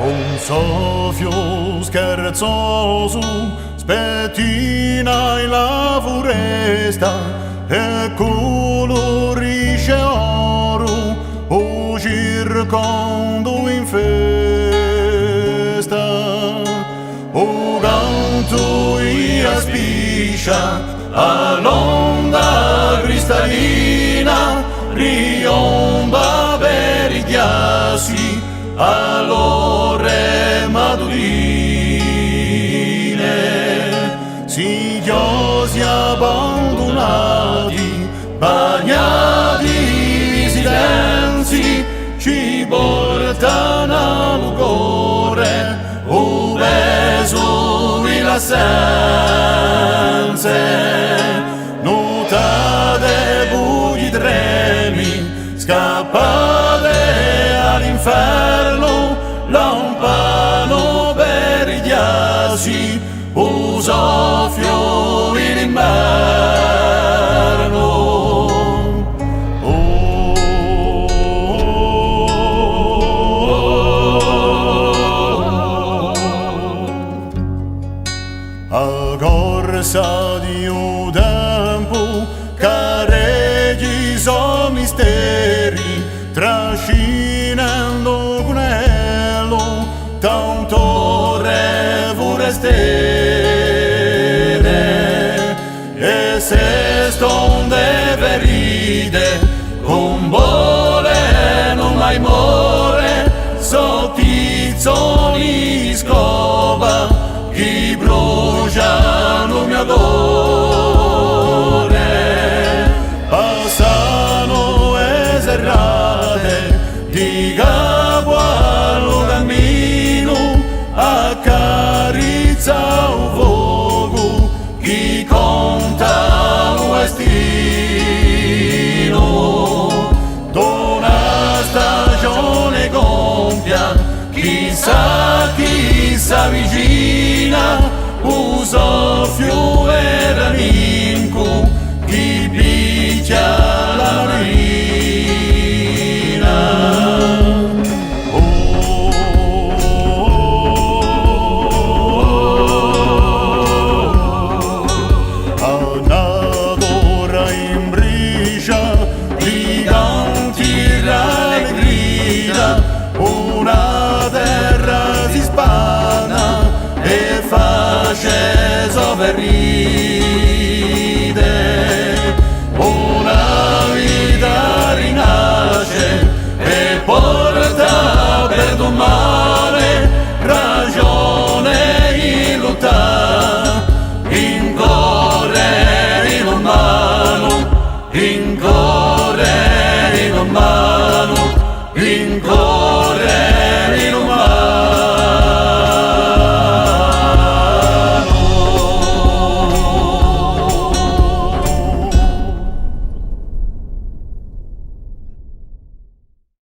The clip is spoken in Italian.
Un soffio scherzoso spettina la foresta e colorisce oro o circondo in festa. O canto e aspiccia all'onda cristallina riomba per i ghiacci all'ore maturine. Sighiosi abbandonati, bagnati di silenzi, ci portano al cuore un beso in assenze. Notate bugli tremi, scappate all'inferno, lontano per i ghiacci, un soffio in inverno. A corsa di un tempo careggi sono misteri, trascinando con elo tanto re forestiere. E se stonde ferite con bole non mai more, sottizzoni scopa chi bruciano mio cuore. Passano e serrate di capo al cammino, accarezza un fuoco chi conta un destino. D'una stagione compia chissà chi s'avvicina, un soffio era